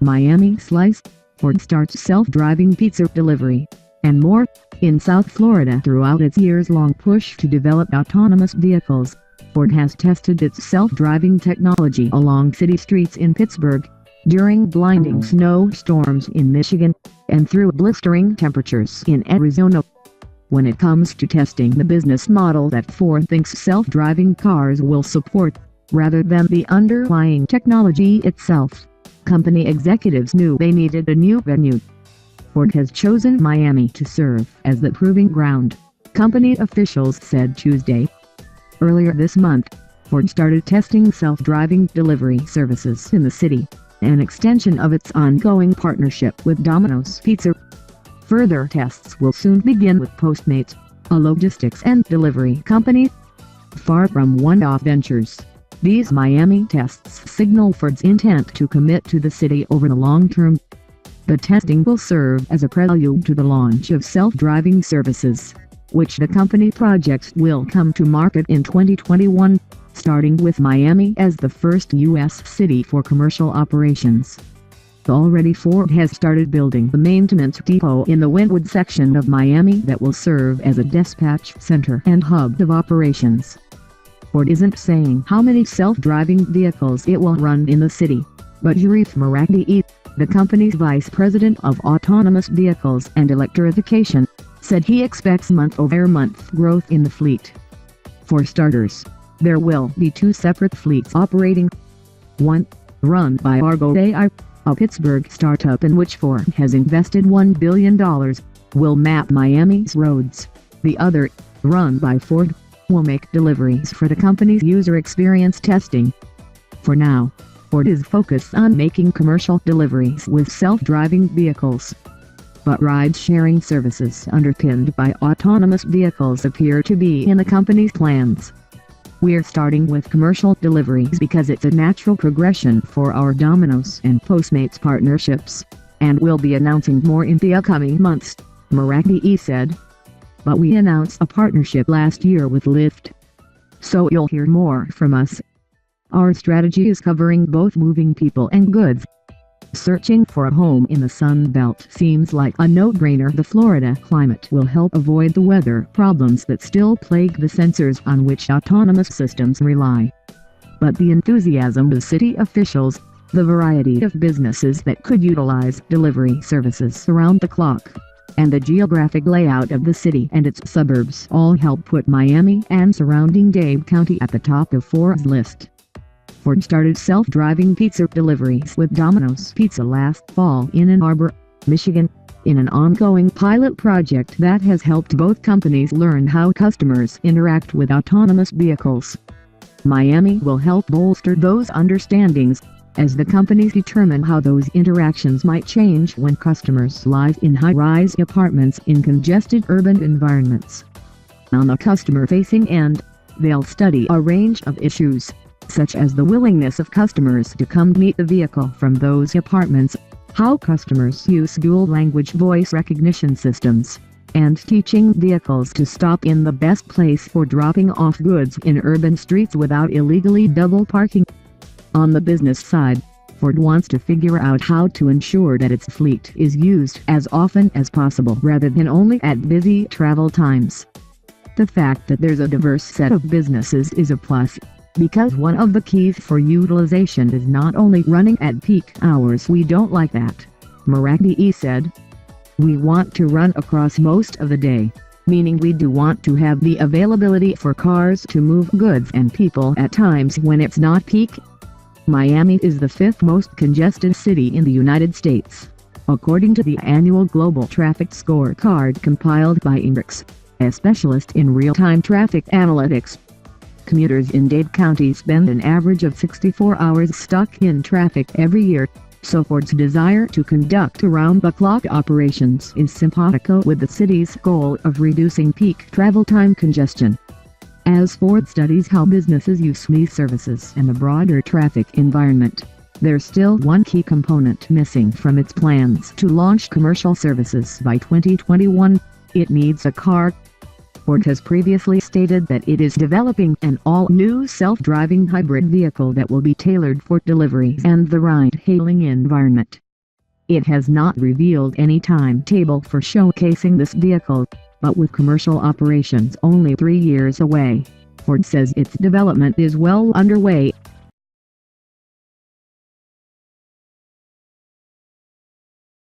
Miami Slice, Ford starts self-driving pizza delivery, and more. In South Florida, throughout its years-long push to develop autonomous vehicles, Ford has tested its self-driving technology along city streets in Pittsburgh, during blinding snowstorms in Michigan, and through blistering temperatures in Arizona. When it comes to testing the business model that Ford thinks self-driving cars will support, rather than the underlying technology itself, company executives knew they needed a new venue. Ford has chosen Miami to serve as the proving ground, company officials said Tuesday. Earlier this month, Ford started testing self-driving delivery services in the city, an extension of its ongoing partnership with Domino's Pizza. Further tests will soon begin with Postmates, a logistics and delivery company. Far from one-off ventures, these Miami tests signal Ford's intent to commit to the city over the long term. The testing will serve as a prelude to the launch of self-driving services, which the company projects will come to market in 2021, starting with Miami as the first U.S. city for commercial operations. Already Ford has started building the maintenance depot in the Wynwood section of Miami that will serve as a dispatch center and hub of operations. Ford isn't saying how many self-driving vehicles it will run in the city, but Sharif Marakdi, the company's vice president of autonomous vehicles and electrification, said he expects month-over-month growth in the fleet. For starters, there will be two separate fleets operating. One, run by Argo AI, a Pittsburgh startup in which Ford has invested $1 billion, will map Miami's roads. The other, run by Ford, will make deliveries for the company's user experience testing. For now, Ford is focused on making commercial deliveries with self-driving vehicles. But ride-sharing services underpinned by autonomous vehicles appear to be in the company's plans. We're starting with commercial deliveries because it's a natural progression for our Domino's and Postmates partnerships, and we'll be announcing more in the upcoming months, Marakdi said. But we announced a partnership last year with Lyft, so you'll hear more from us. Our strategy is covering both moving people and goods. Searching for a home in the Sun Belt seems like a no-brainer. The Florida climate will help avoid the weather problems that still plague the sensors on which autonomous systems rely. But the enthusiasm of city officials, the variety of businesses that could utilize delivery services around the clock, and the geographic layout of the city and its suburbs all help put Miami and surrounding Dade County at the top of Ford's list. Ford started self-driving pizza deliveries with Domino's Pizza last fall in Ann Arbor, Michigan, in an ongoing pilot project that has helped both companies learn how customers interact with autonomous vehicles. Miami will help bolster those understandings, as the companies determine how those interactions might change when customers live in high-rise apartments in congested urban environments. On the customer-facing end, they'll study a range of issues, such as the willingness of customers to come meet the vehicle from those apartments, how customers use dual-language voice recognition systems, and teaching vehicles to stop in the best place for dropping off goods in urban streets without illegally double parking. On the business side, Ford wants to figure out how to ensure that its fleet is used as often as possible rather than only at busy travel times. The fact that there's a diverse set of businesses is a plus, because one of the keys for utilization is not only running at peak hours. We don't like that, Marakdi said. We want to run across most of the day, meaning we do want to have the availability for cars to move goods and people at times when it's not peak. Miami is the fifth most congested city in the United States, according to the annual Global Traffic Scorecard compiled by Index, a specialist in real-time traffic analytics. Commuters in Dade County spend an average of 64 hours stuck in traffic every year, so Ford's desire to conduct around-the-clock operations is simpatico with the city's goal of reducing peak travel time congestion. As Ford studies how businesses use these services and the broader traffic environment, there's still one key component missing from its plans to launch commercial services by 2021: it needs a car. Ford has previously stated that it is developing an all-new self-driving hybrid vehicle that will be tailored for deliveries and the ride-hailing environment. It has not revealed any timetable for showcasing this vehicle, but with commercial operations only 3 years away, Ford says its development is well underway.